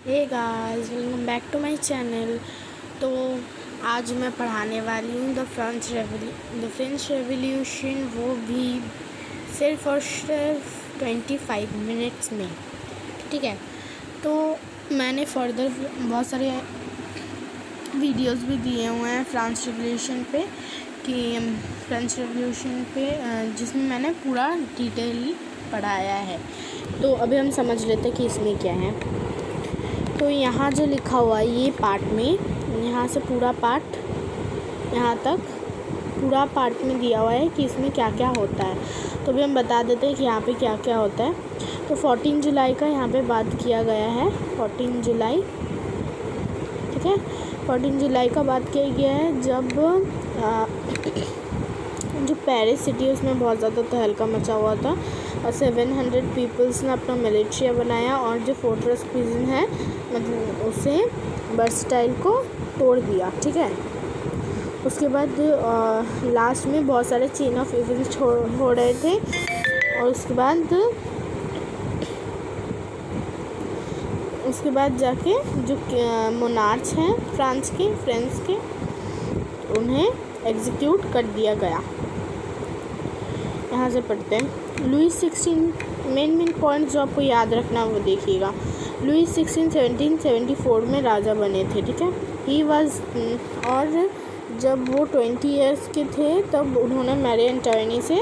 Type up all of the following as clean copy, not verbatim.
Hey guys, welcome back to my channel. तो आज मैं पढ़ाने वाली हूँ द फ्रेंच रेवोल्यूशन, वो भी सिर्फ और सिर्फ 25 मिनट्स में। ठीक है, तो मैंने फर्दर बहुत सारे वीडियोस भी दिए हुए हैं फ्रेंच रेवोल्यूशन पे जिसमें मैंने पूरा डिटेल पढ़ाया है। तो अभी हम समझ लेते हैं कि इसमें क्या है। तो यहाँ जो लिखा हुआ है ये पार्ट में, यहाँ से पूरा पार्ट यहाँ तक पूरा पार्ट में दिया हुआ है कि इसमें क्या क्या होता है। तो भी हम बता देते हैं कि यहाँ पे क्या क्या होता है। तो 14 जुलाई का यहाँ पे बात किया गया है। 14 जुलाई, ठीक है, 14 जुलाई का बात किया गया है जब जो पेरिस सिटी है उसमें बहुत ज़्यादा तहलका मचा हुआ था और 700 पीपल्स ने अपना मिलिट्रिया बनाया और जो फोर्ट्रेस प्रिजन है मतलब उसे बर्स्टाइल को तोड़ दिया। ठीक है, उसके बाद लास्ट में बहुत सारे चेन ऑफ इवेंट्स हो रहे थे और उसके बाद जाके जो मोनार्च हैं फ्रांस के उन्हें एग्जीक्यूट कर दिया गया। यहाँ से पढ़ते हैं। लुई 16 मेन पॉइंट जो आपको याद रखना वो देखिएगा। लुई 16 1774 में राजा बने थे। ठीक है, ही वाज और जब वो 20 ईयर्स के थे तब उन्होंने मैरी एंटोनी से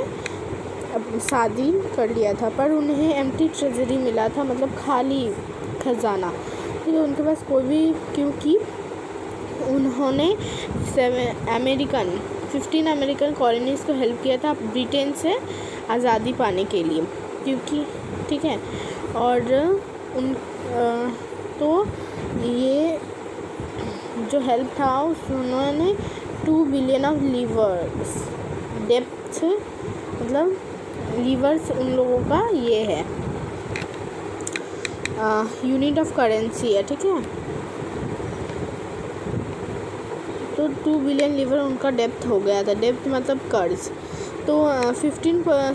शादी कर लिया था, पर उन्हें एम्प्टी ट्रेजरी मिला था, मतलब खाली खजाना। ठीक है, उनके पास कोई भी, क्योंकि उन्होंने 15 अमेरिकन कॉलोनीज़ को हेल्प किया था ब्रिटेन से आज़ादी पाने के लिए, क्योंकि ठीक है, और तो ये जो हेल्प था उन्होंने 2 बिलियन ऑफ लीवर्स डेप्थ, मतलब लीवर्स उन लोगों का ये है यूनिट ऑफ करेंसी है। ठीक है, तो 2 बिलियन लीवर उनका डेप्थ हो गया था। डेप्थ मतलब कर्ज। तो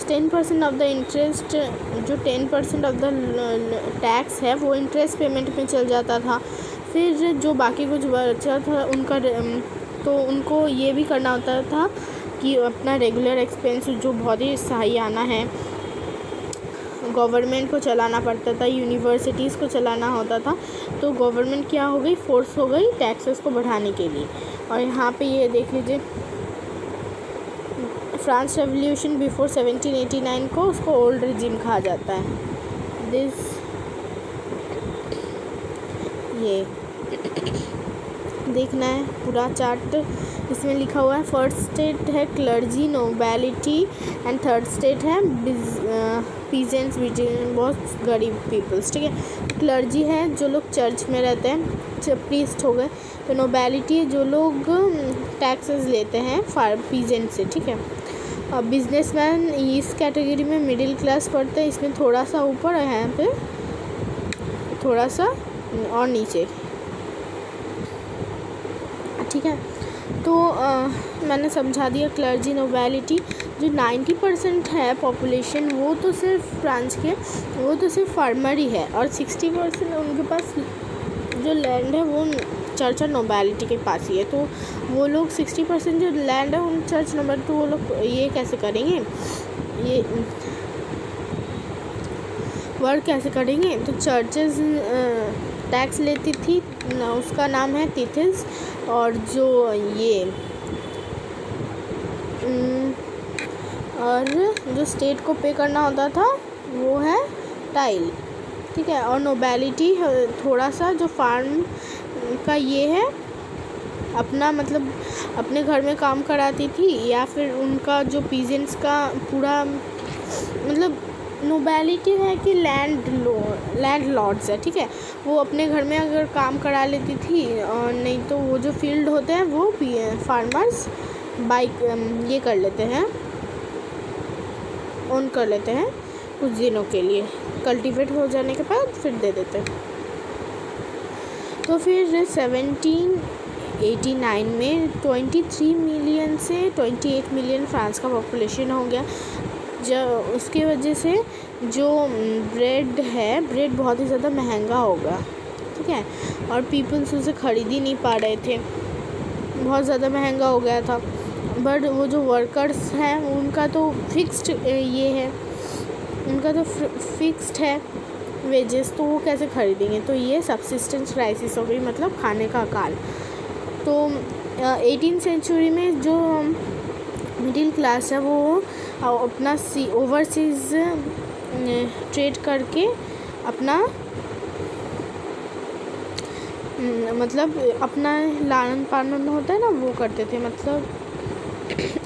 10% ऑफ द इंटरेस्ट, जो 10% ऑफ द टैक्स है वो इंटरेस्ट पेमेंट में चल जाता था। फिर जो बाकी कुछ बचा था उनका, तो उनको ये भी करना होता था कि अपना रेगुलर एक्सपेंस जो बहुत ही सहायना है, गवर्नमेंट को चलाना पड़ता था, यूनिवर्सिटीज़ को चलाना होता था। तो गवर्नमेंट क्या हो गई, फोर्स हो गई टैक्सेस को बढ़ाने के लिए। और यहाँ पे ये देख लीजिए, फ्रांस रेवोल्यूशन बिफोर 1789 को उसको ओल्ड रिजिम कहा जाता है। ये देखना है पूरा चार्ट, इसमें लिखा हुआ है। फर्स्ट स्टेट है क्लर्जी नोबैलिटी एंड थर्ड स्टेट है पीजेंट्स, बहुत गरीब पीपल्स। ठीक है, क्लर्जी है जो लोग चर्च में रहते हैं, प्रीस्ट हो गए। तो नोबैलिटी जो लोग टैक्सेस लेते हैं पीजेंट से। ठीक है, अब बिजनेसमैन इस कैटेगरी में मिडिल क्लास पड़ते हैं, इसमें थोड़ा सा ऊपर है, यहाँ पे थोड़ा सा और नीचे। ठीक है, तो मैंने समझा दिया। क्लर्जी नोबैलिटी जो 90% है पॉपुलेशन, वो तो सिर्फ फ्रांस के, वो तो सिर्फ फार्मर ही है, और 60% उनके पास जो लैंड है वो चर्च और नोबैलिटी के पास ही है। तो वो लोग 60% जो लैंड है उन चर्च नोबैलिटी, तो वो लोग ये कैसे करेंगे, ये वर्क कैसे करेंगे। तो चर्चेस टैक्स लेती थी, उसका नाम है टिथेस, और जो ये और जो स्टेट को पे करना होता था वो है टाइल। ठीक है, और नोबैलिटी थोड़ा सा जो फार्म का ये है अपना, मतलब अपने घर में काम कराती थी, या फिर उनका जो पीजेंट्स का पूरा, मतलब नोबैलिटी है कि लैंड लॉर्ड्स है। ठीक है, वो अपने घर में अगर काम करा लेती थी, और नहीं तो वो जो फील्ड होते हैं वो फार्मर्स ये कर लेते हैं, ओन कर लेते हैं कुछ दिनों के लिए, कल्टीवेट हो जाने के बाद फिर दे देते हैं। तो फिर 1789 में 23 मिलियन से 28 मिलियन फ्रांस का पॉपुलेशन हो गया। जब उसकी वजह से जो ब्रेड बहुत ही ज़्यादा महंगा होगा। ठीक है, और पीपल्स उसे ख़रीद ही नहीं पा रहे थे, बहुत ज़्यादा महंगा हो गया था। बट वो जो वर्कर्स हैं उनका तो फिक्स्ड ये है, उनका तो फिक्स्ड है वेजेस, तो वो कैसे खरीदेंगे। तो ये सब्सिस्टेंस क्राइसिस हो गई, मतलब खाने का अकाल। तो 18th सेंचुरी में जो मिडिल क्लास है वो अपना ओवरसीज़ ट्रेड करके अपना मतलब अपना लालन पालन होता है ना वो करते थे, मतलब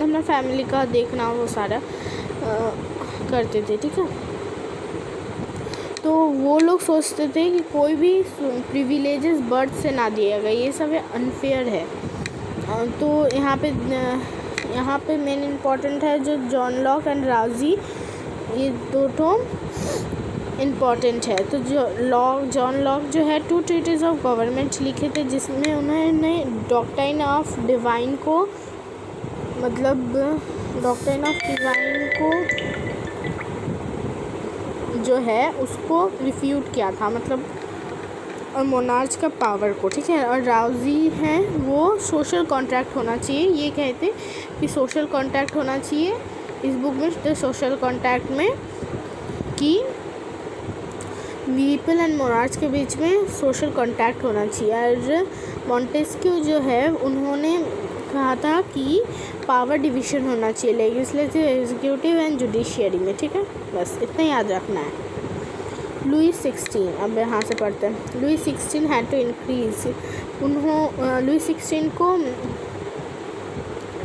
अपना फैमिली का देखना वो सारा करते थे, ठीक है। तो वो लोग सोचते थे कि कोई भी प्रिविलेजेस बर्थ से ना दिया गया, ये सब अनफेयर है। तो यहाँ पे मेन इम्पॉर्टेंट है जो जॉन लॉक एंड राउजी, ये दो तो इम्पॉर्टेंट है। तो जॉन लॉक जो है 2 ट्रीटीज ऑफ गवर्नमेंट लिखे थे, जिसमें उन्होंने डॉक्ट्राइन ऑफ डिवाइन को, मतलब डॉक्ट्राइन ऑफ डिवाइन को जो है उसको रिफ्यूट किया था, मतलब और मोनार्च का पावर को, ठीक है। और राउजी हैं वो सोशल कॉन्ट्रैक्ट होना चाहिए, ये कहते कि सोशल कॉन्ट्रैक्ट होना चाहिए इस बुक में, तो सोशल कॉन्ट्रैक्ट में कि पीपल एंड मोनार्च के बीच में सोशल कॉन्टैक्ट होना चाहिए। और मॉन्टेस्क्यू जो है उन्होंने कहा था कि पावर डिवीज़न होना चाहिए लेजिस्लेटिव, एग्जीक्यूटिव एंड जुडिशियरी में, ठीक है। बस इतना याद रखना है। लुई 16, अब यहाँ से पढ़ते हैं। Louis 16 had to increase, Louis 16 को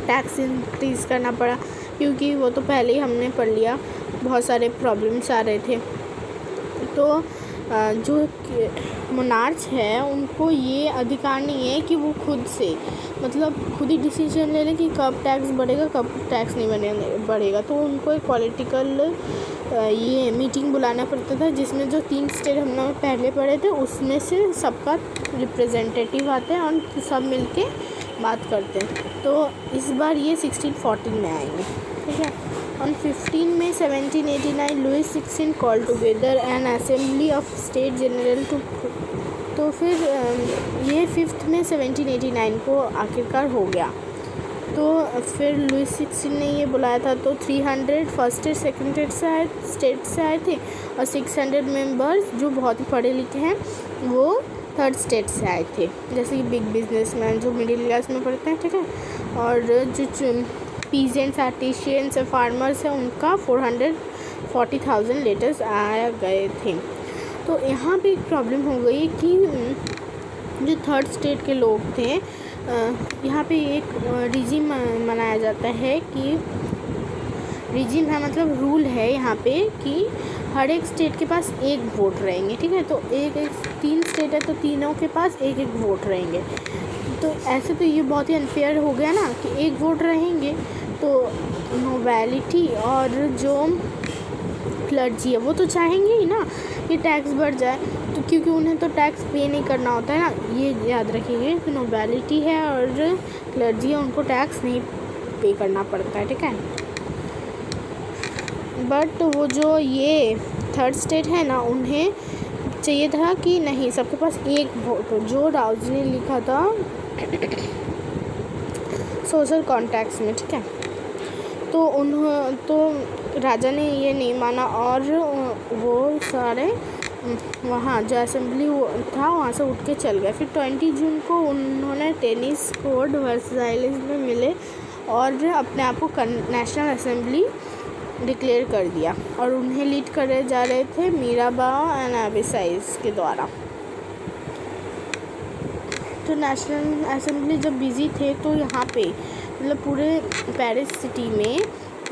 टैक्स इंक्रीज़ करना पड़ा, क्योंकि वो तो पहले ही हमने पढ़ लिया, बहुत सारे प्रॉब्लम्स आ रहे थे। तो जो मोनार्च है उनको ये अधिकार नहीं है कि वो खुद से, मतलब खुद ही डिसीजन ले लें कि कब टैक्स बढ़ेगा कब टैक्स नहीं बढ़ेगा। तो उनको एक पॉलिटिकल ये मीटिंग बुलाना पड़ता था, जिसमें जो 3 स्टेट हम लोग पहले पढ़े थे उसमें से सबका रिप्रेजेंटेटिव आते हैं और सब मिलके बात करते हैं। तो इस बार ये 1614 में आएंगे, ठीक है। On 15 May 1789 Louis 16 call together an assembly of state general too, तो फिर ये 5 मई 1789 को आखिरकार हो गया। तो फिर लुई 16 ने ये बुलाया था, तो 300 फर्स्ट स्टेट सेकेंड स्टेट से आए थे, और 600 मेंबर्स जो बहुत ही पढ़े लिखे हैं वो थर्ड स्टेट से आए थे, जैसे कि बिग बिजनेसमैन जो मिडिल क्लास में पढ़ते हैं, ठीक है। और जो पीजेंट्स, आर्टिशियंस, फार्मर्स हैं उनका 440,000 लेटर्स आया गए थे। तो यहाँ पे एक प्रॉब्लम हो गई कि जो थर्ड स्टेट के लोग थे, यहाँ पे एक रिजिम मनाया जाता है कि रिजिम है मतलब रूल है यहाँ पे कि हर एक स्टेट के पास एक वोट रहेंगे, ठीक है। तो एक 3 स्टेट है तो तीनों के पास एक वोट रहेंगे। तो ऐसे तो ये बहुत ही अनफेयर हो गया ना कि एक वोट रहेंगे, तो नोबेलिटी और जो क्लर्जी है वो तो चाहेंगे ही ना कि टैक्स बढ़ जाए, तो क्योंकि उन्हें तो टैक्स पे नहीं करना होता है ना, ये याद रखिए कि नोबेलिटी है और क्लर्जी है उनको टैक्स नहीं पे करना पड़ता है, ठीक है। बट वो जो ये थर्ड स्टेट है ना, उन्हें चाहिए था कि नहीं सबके पास एक वोट हो, जो राउजी ने लिखा था सोशल कॉन्ट्रैक्ट्स में, ठीक है। तो राजा ने ये नहीं माना और वो सारे वहाँ जो असेंबली था वहाँ से उठ के चल गए। फिर 20 जून को उन्होंने टेनिस कोर्ट वर्साइलेस में मिले और अपने आप को नेशनल असेंबली डिक्लेयर कर दिया, और उन्हें लीड करे जा रहे थे मीराबाउ एंड एबिसाइज के द्वारा। तो नेशनल असेंबली जब बिज़ी थे तो यहाँ पे मतलब पूरे पेरिस सिटी में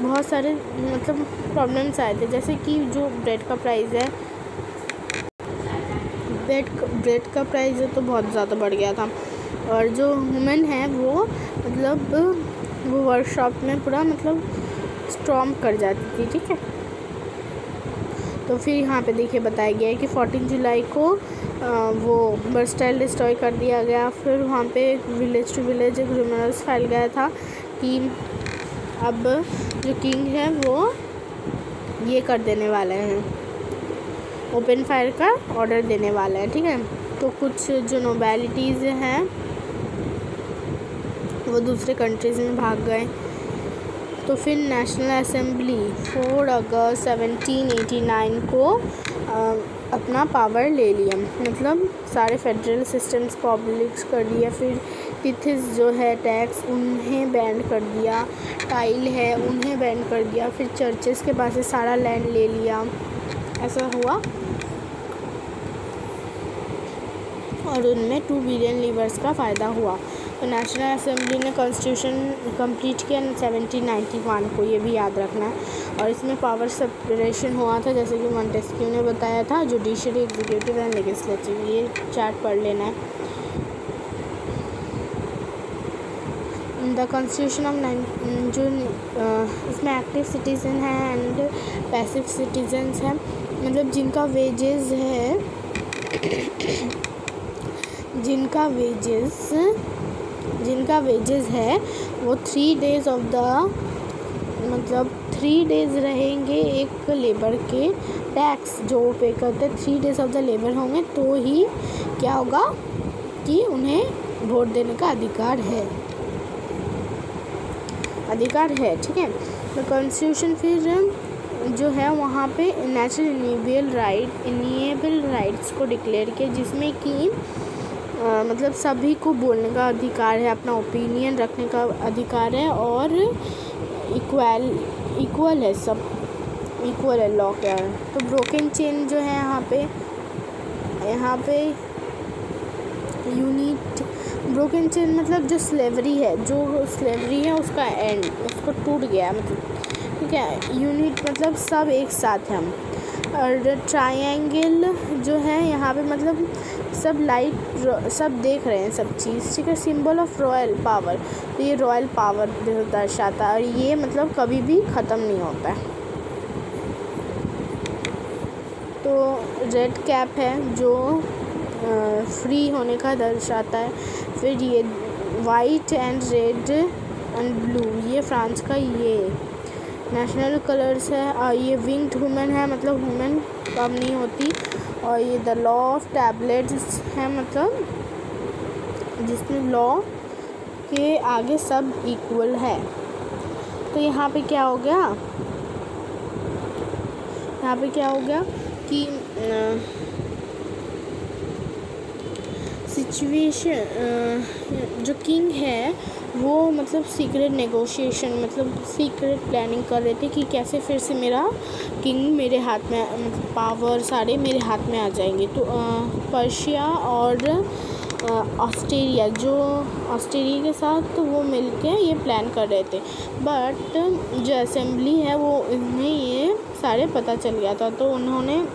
बहुत सारे मतलब प्रॉब्लम्स आए थे, जैसे कि जो ब्रेड का प्राइस है, ब्रेड का प्राइस है तो बहुत ज़्यादा बढ़ गया था, और जो वुमेन है वो मतलब वो वर्कशॉप में पूरा मतलब स्टॉर्म कर जाती थी, ठीक है। तो फिर यहाँ पे देखिए बताया गया है कि 14 जुलाई को वो बस्टाइल डिस्ट्रॉय कर दिया गया। फिर वहाँ पे विलेज टू विलेज एक रूमर्स फैल गया था कि अब जो किंग है वो ये कर देने वाले हैं, ओपन फायर का ऑर्डर देने वाला है, ठीक है। तो कुछ जो नोबेलिटीज़ हैं वो दूसरे कंट्रीज़ में भाग गए। तो फिर नेशनल असेंबली 4 अगस्त 1789 को अपना पावर ले लिया, मतलब सारे फेडरल सिस्टम्स को अबॉलिश कर दिया। फिर टिथिस जो है टैक्स उन्हें बैन कर दिया, टाइल है उन्हें बैन कर दिया। फिर चर्चेस के पास से सारा लैंड ले लिया, ऐसा हुआ। और उनमें 2 बिलियन लीवर्स का फ़ायदा हुआ। तो नेशनल असेंबली ने कॉन्स्टिट्यूशन कंप्लीट किया 1791 को, ये भी याद रखना है। और इसमें पावर सेपरेशन हुआ था, जैसे कि मॉन्टेस्क्यू ने बताया था, जुडिशरी, एग्जीक्यूटिव एंड लेजिस्लेटिव। ये चार्ट पढ़ लेना है। द कॉन्स्टिट्यूशन ऑफ जो इसमें एक्टिव सिटीज़न है एंड पैसिव सिटीजन्स हैं, मतलब जिनका वेजेस है जिनका वेजेस है वो 3 डेज़ ऑफ द, मतलब 3 डेज़ रहेंगे एक लेबर के टैक्स जो पे करते, 3 डेज़ ऑफ द लेबर होंगे तो ही क्या होगा कि उन्हें वोट देने का अधिकार है, ठीक है। तो कॉन्स्टिट्यूशन फिर जो है वहाँ पे नेशनल इनिएबल राइट्स को डिक्लेयर किया, जिसमें कि मतलब सभी को बोलने का अधिकार है, अपना ओपिनियन रखने का अधिकार है, और इक्वल है, सब इक्वल है लॉ का। तो ब्रोकन चेन जो है यहाँ पे यूनिट, ब्रोकन चेन मतलब जो स्लेवरी है उसका एंड, उसको टूट गया, मतलब ठीक है। यूनिट मतलब सब एक साथ हैं। और ट्रायंगल जो है यहाँ पे मतलब सब देख रहे हैं सब चीज़, ठीक है। सिंबल ऑफ रॉयल पावर, तो ये रॉयल पावर दर्शाता है, और ये मतलब कभी भी ख़त्म नहीं होता है। तो रेड कैप है जो फ्री होने का दर्शाता है। फिर ये white and red and blue, ये फ्रांस का ये नेशनल कलर्स है। और ये विंग्ड वुमेन है, मतलब वुमेन कम नहीं होती। और ये द लॉ ऑफ टैबलेट्स है, मतलब जिसमें लॉ के आगे सब इक्वल है। तो यहाँ पे क्या हो गया कि सिचुएशन जो किंग है वो मतलब सीक्रेट नेगोशिएशन, मतलब सीक्रेट प्लानिंग कर रहे थे कि कैसे फिर से मेरा किंग मेरे हाथ में, मतलब पावर सारे मेरे हाथ में आ जाएंगे। तो पर्शिया और ऑस्ट्रेलिया के साथ तो वो मिलके ये प्लान कर रहे थे, बट जो असेंबली है वो इन्हें ये सारे पता चल गया था। तो उन्होंने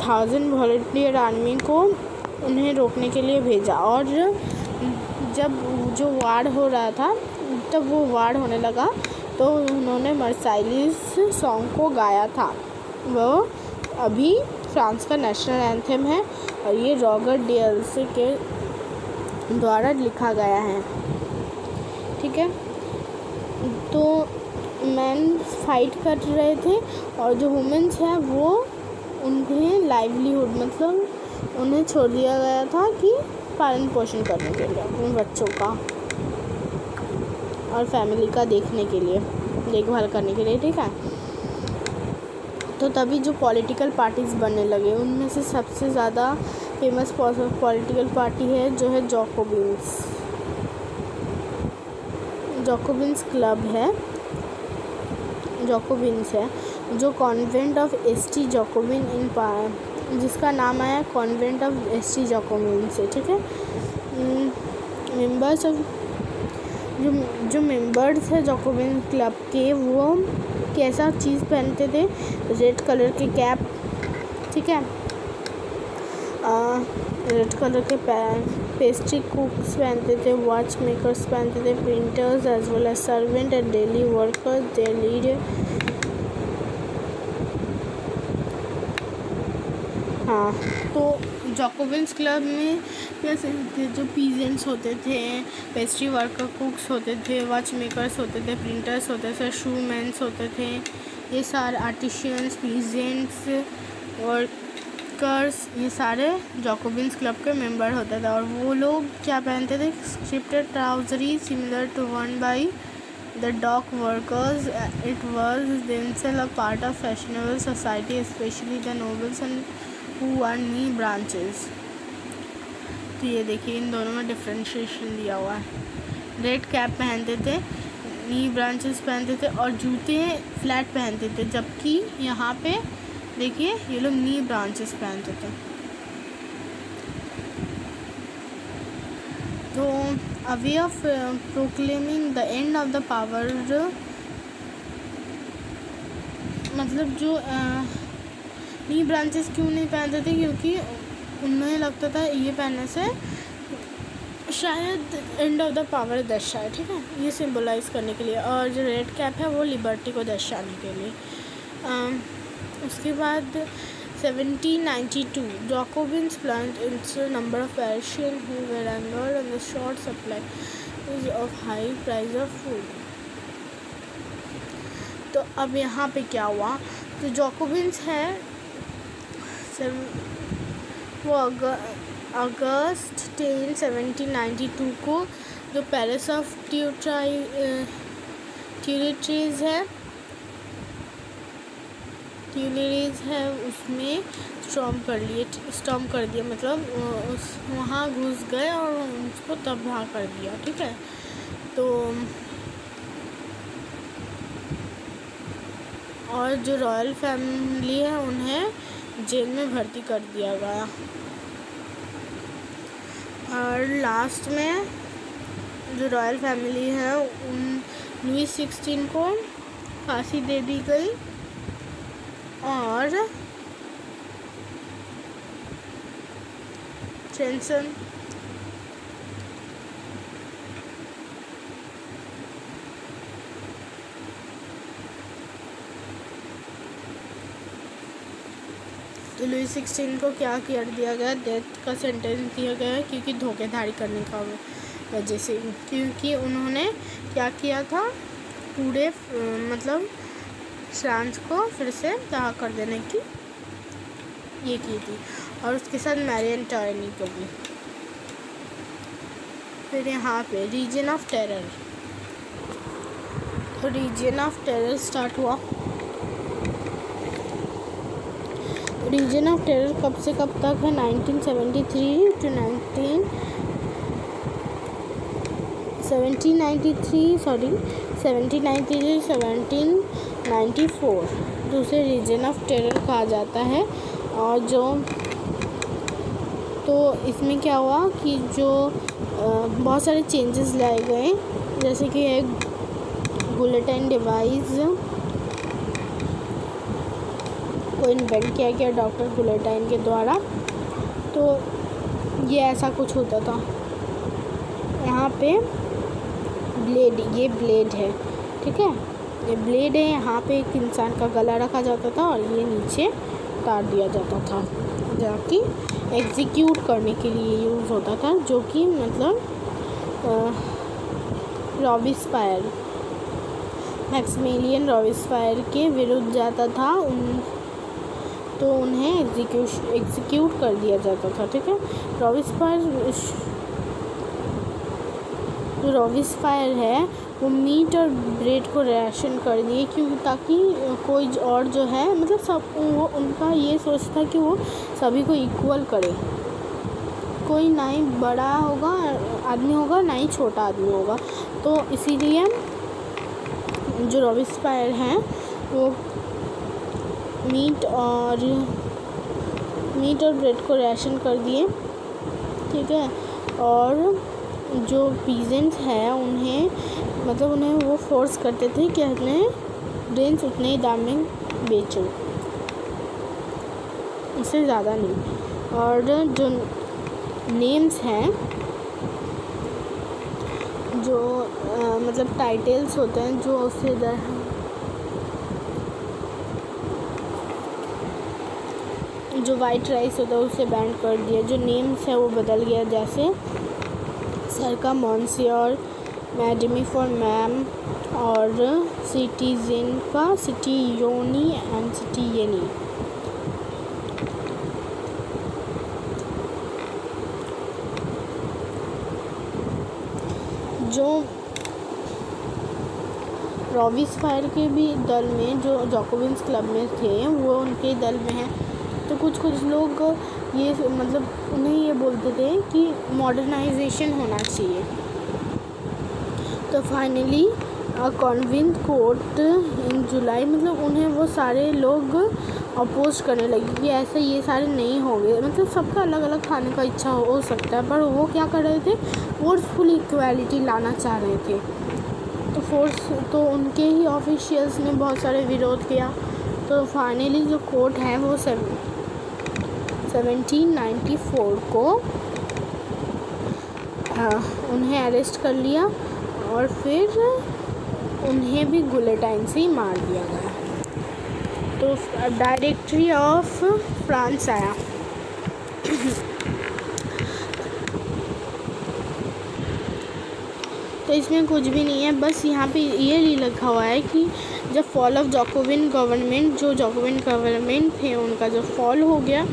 1000 वॉलंटियर आर्मी को उन्हें रोकने के लिए भेजा। और जब जो वार हो रहा था तब वो वार होने लगा तो उन्होंने मर्साइलिस सॉन्ग को गाया था। वो अभी फ्रांस का नेशनल एंथम है और ये रॉबर्ट डीएलसी के द्वारा लिखा गया है, ठीक है। तो मैन फाइट कर रहे थे और जो वुमेन्स हैं वो उन्हें लाइवलीहुड, मतलब उन्हें छोड़ दिया गया था कि पालन पोषण करने के लिए, अपने बच्चों का और फैमिली का देखभाल करने के लिए, ठीक है। तो तभी जो पॉलिटिकल पार्टीज़ बनने लगे, उनमें से सबसे ज़्यादा फेमस पॉलिटिकल पार्टी है जो है जैकोबिन्स क्लब है, जैकोबिन्स है जो कॉन्वेंट ऑफ एसटी जैकोबिन इन जिसका नाम आया कॉन्वेंट ऑफ एसटी जैकोबिन से, ठीक है। मेंबर्स ऑफ जो मेंबर्स है जैकोबिन क्लब के, वो कैसा चीज़ पहनते थे, रेड कलर के कैप, ठीक है, रेड कलर के पेस्ट्री कुक्स पहनते थे, वॉच मेकर्स पहनते थे, printers as well as servant and daily workers, daily हाँ। तो जैकोबिन्स क्लब में कैसे थे, जो पीजेंट्स होते थे, पेस्ट्री वर्कर कुक्स होते थे, वॉच मेकर्स होते थे, प्रिंटर्स होते थे, शूमैन्स होते थे, ये सारे आर्टिशियंस, पीजेंट्स और क्विकर्स, ये सारे जैकोबिन्स क्लब के मेंबर होते थे। और वो लोग क्या पहनते थे? Striped trousers similar to one by the dock workers. It was themselves a part of fashionable society, especially the nobles and who wore knee branches। तो ये देखिए इन दोनों में डिफ्रेंशिएशन दिया हुआ है। रेड कैप पहनते थे, नी ब्रांचेस पहनते थे और जूते फ्लैट पहनते थे, जबकि यहाँ पे देखिए ये लोग नी ब्रांचेस पहनते थे। तो a way of proclaiming the end of the power, मतलब जो नी ब्रांचेस क्यों नहीं पहनते थे? क्योंकि उन्हें लगता था ये पहनने से शायद एंड ऑफ द पावर दर्शाए, ठीक है, ये सिंबलाइज करने के लिए। और जो रेड कैप है वो लिबर्टी को दर्शाने के लिए। उसके बाद 1792 Jacobins plant into number of Parisians who were angered and the short supply of high price of food. तो अब यहाँ पे क्या हुआ? तो जैकोबिन्स है वो अगस्त 10, 1792 को जो पैलेस ऑफ ट्यूलेरीज है उसमें स्टॉर्म कर दिया, मतलब वहाँ घुस गए और उसको तबाह कर दिया, ठीक है। तो और जो रॉयल फैमिली है उन्हें जेल में भर्ती कर दिया गया। और लास्ट में जो रॉयल फैमिली है उन लुई 16 को फांसी दे दी गई और चेंसन तो लुई 16 को क्या कर दिया गया? डेथ का सेंटेंस दिया गया है, क्योंकि धोखेधड़ी करने का वजह से, क्योंकि उन्होंने क्या किया था? पूरे मतलब फ्रांस को फिर से तबाह कर देने की ये की थी, और उसके साथ मैरी एंटोनी को भी। फिर यहाँ पे रीजन ऑफ टेरर, तो रीजन ऑफ टेरर स्टार्ट हुआ। रीजन ऑफ टेरर कब से कब तक है? 1793 टू 1794 दूसरे रीजन ऑफ टेरर कहा जाता है। और जो तो इसमें क्या हुआ कि जो बहुत सारे चेंजेस लाए गए, जैसे कि एक बुलेटिन डिवाइस को इन्वेंट किया गया डॉक्टर गुलेटाइन के द्वारा। तो ये ऐसा कुछ होता था। यहाँ पे ब्लेड, ये ब्लेड है, ठीक है, ये ब्लेड है। यहाँ पे एक इंसान का गला रखा जाता था और ये नीचे उतार दिया जाता था, जो कि एग्जीक्यूट करने के लिए यूज़ होता था, जो कि मतलब रॉबिस्पायर, मैक्सिमिलियन रॉबिस्पायर के विरुद्ध जाता था। तो उन्हें एग्जीक्यूट कर दिया जाता था, ठीक है। रॉबिस्पायर है वो मीट और ब्रेड को राशन कर दिए, क्योंकि ताकि कोई और जो है मतलब सब वो उनका ये सोच था कि वो सभी को इक्वल करे, कोई ना ही बड़ा होगा आदमी होगा ना ही छोटा आदमी होगा। तो इसीलिए जो रॉबिस्पायर हैं वो मीट और ब्रेड को राशन कर दिए, ठीक है। और जो पीजेंट्स हैं उन्हें मतलब उन्हें वो फोर्स करते थे कि अपने ग्रेन्स उतने ही दाम में बेचो, उससे ज़्यादा नहीं। और जो नेम्स हैं, जो मतलब टाइटल्स होते हैं, जो उससे जो वाइट राइस होता है उसे बैन कर दिया। जो नेम्स है वो बदल गया, जैसे सर का मॉन्सियर, मैडमी फॉर मैम, और सिटीजन का सिटीयोनी एंड सिटीयनी। जो रॉबिस्फायर के भी दल में, जो जैकोबिन्स क्लब में थे, वो उनके दल में हैं। तो कुछ लोग ये मतलब उन्हें ये बोलते थे कि मॉडर्नाइजेशन होना चाहिए। तो फाइनली कॉन्वेंट कोर्ट इन जुलाई, मतलब उन्हें वो सारे लोग अपोज करने लगे कि ऐसा ये सारे नहीं होंगे। मतलब सबका अलग अलग खाने का इच्छा हो सकता है, पर वो क्या कर रहे थे, फोर्सफुल इक्वालिटी लाना चाह रहे थे। तो उनके ही ऑफिशियल्स ने बहुत सारे विरोध किया। तो फाइनली जो कोर्ट है वो 1794 को उन्हें अरेस्ट कर लिया और फिर उन्हें भी गुलेटाइन से ही मार दिया गया। तो डायरेक्टरी ऑफ फ्रांस आया। तो इसमें कुछ भी नहीं है, बस यहाँ पे ये लिखा हुआ है कि जब फॉल ऑफ जैकोबिन गवर्नमेंट, जो जैकोबिन गवर्नमेंट थे उनका जब फॉल हो गया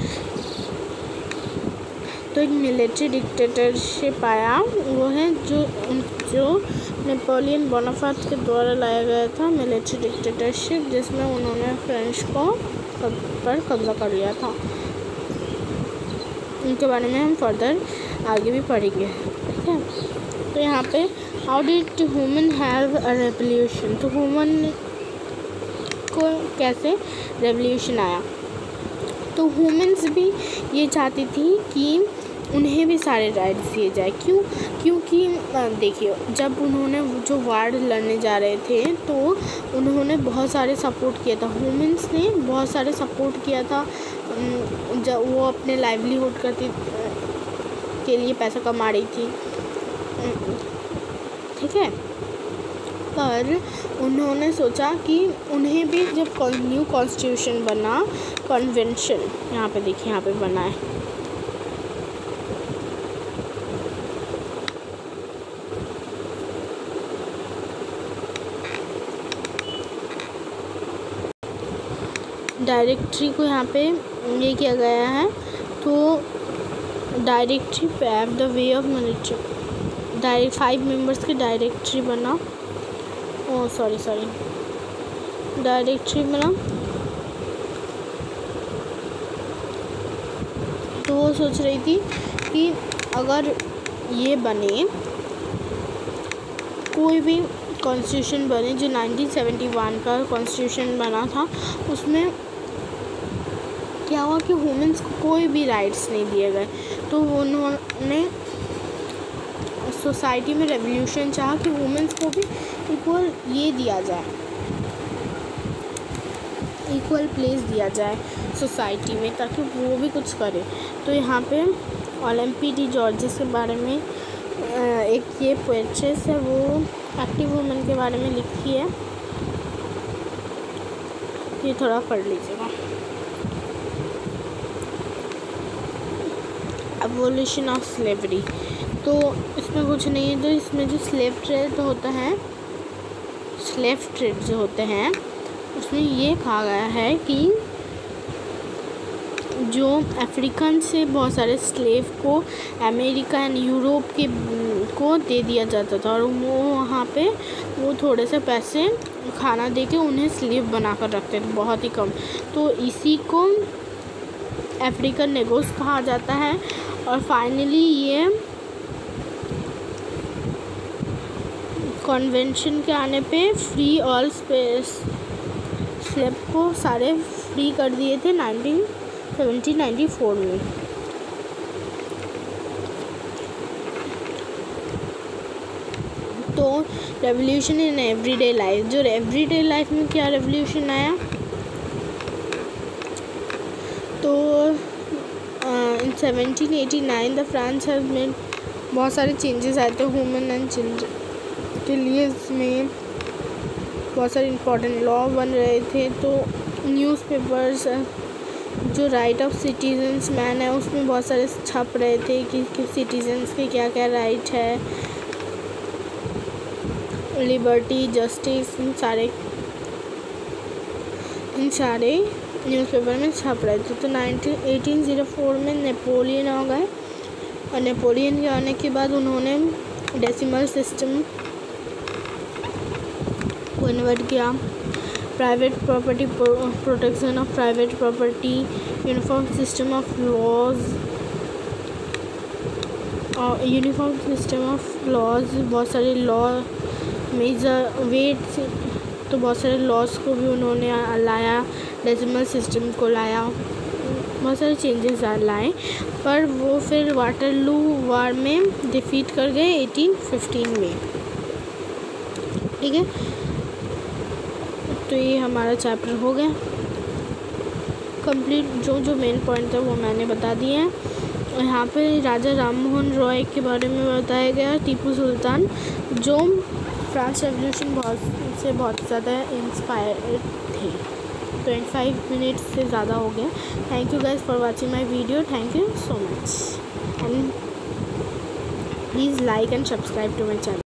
तो एक मिलिट्री डिक्टेटरशिप आया। वो है जो नेपोलियन बोनापार्ट के द्वारा लाया गया था, मिलिट्री डिक्टेटरशिप, जिसमें उन्होंने फ्रेंच पर कब्जा कर लिया था। उनके बारे में हम फर्दर आगे भी पढ़ेंगे, ठीक है। तो यहाँ पे how did human have a revolution, तो ह्यूमन को कैसे रेवोल्यूशन आया। तो ह्यूमन्स भी ये चाहती थी कि उन्हें भी सारे राइट्स दिए जाए। क्योंकि देखिए, जब उन्होंने जो वार लड़ने जा रहे थे तो उन्होंने बहुत सारे सपोर्ट किया था, ह्यूमन्स ने बहुत सारे सपोर्ट किया था। जब वो अपने लाइवलीहुड के लिए पैसा कमा रही थी, ठीक है। पर उन्होंने सोचा कि उन्हें भी, जब न्यू कॉन्स्टिट्यूशन बना, कन्वेंशन, यहाँ पे देखिए, यहाँ पे बना है, डायरेक्टरी को यहाँ पे ये किया गया है। तो directory pave the way of military, 5 members की डायरेक्टरी बना, डायरेक्टरी बना। तो वो सोच रही थी कि अगर ये बने, कोई भी कॉन्स्टिट्यूशन बने, जो 1971 का कॉन्स्टिट्यूशन बना था, उसमें क्या हुआ कि ह्यूमन्स को कोई भी राइट्स नहीं दिए गए। तो उन्होंने सोसाइटी में रेवोल्यूशन चाहा कि वुमेन्स को भी इक्वल ये दिया जाए, इक्वल प्लेस दिया जाए सोसाइटी में, ताकि वो भी कुछ करे। तो यहाँ पे ओलम्पी डी जॉर्जिस के बारे में एक ये पोएट्रेस है, वो एक्टिव वुमेन के बारे में लिखी है, ये थोड़ा पढ़ लीजिएगा। एवोल्यूशन ऑफ स्लेवरी, तो इसमें कुछ नहीं है। तो इसमें जो स्लेव ट्रेड जो होते हैं उसमें ये कहा गया है कि जो अफ्रीकन से बहुत सारे स्लेव को अमेरिका एंड यूरोप के को दे दिया जाता था, और वो वहाँ पे वो थोड़े से पैसे खाना दे के उन्हें स्लेव बना कर रखते थे, बहुत ही कम। तो इसी को अफ्रीकन नेगोस कहा जाता है। और फाइनली ये कन्वेंशन के आने पे फ्री ऑल स्लेव को सारे फ्री कर दिए थे 1994 में। तो रेवोल्यूशन इन एवरीडे लाइफ, जो एवरीडे लाइफ में क्या रेवोल्यूशन आया, तो इन 1789 द फ्रांस हैज मेड, बहुत सारे चेंजेस आए थे वुमेन एंड चिल्ड्रन के लिए। इसमें बहुत सारे इम्पोर्टेंट लॉ बन रहे थे। तो न्यूज़पेपर्स, जो राइट ऑफ सिटीजन्स मैन है, उसमें बहुत सारे छप रहे थे कि सिटीजन्स के क्या क्या राइट है, लिबर्टी, जस्टिस, इन सारे न्यूज़पेपर में छप रहे थे। तो 1804 में नेपोलियन आ गए, और नेपोलियन के आने के बाद उन्होंने डेसिमल सिस्टम को इन्वर्ट किया, private property, protection of private property, uniform system of laws, uniform system of laws, बहुत सारे लॉ, मेजर वेट, तो बहुत सारे लॉज को भी उन्होंने लाया, डेसिमल सिस्टम को लाया, बहुत सारे चेंजेस लाए, पर वो फिर वाटरलू वार में डिफीट कर गए 1815 में। ठीक है, तो ये हमारा चैप्टर हो गया कंप्लीट। जो जो मेन पॉइंट था वो मैंने बता दिए हैं। और यहाँ पे राजा राममोहन रॉय के बारे में बताया गया, टीपू सुल्तान, जो फ्रांस रेवोल्यूशन बहुत ज़्यादा इंस्पायर थे। 25 मिनट्स से ज़्यादा हो गया। Thank you guys for watching my video, thank you so much, and please like and subscribe to my channel.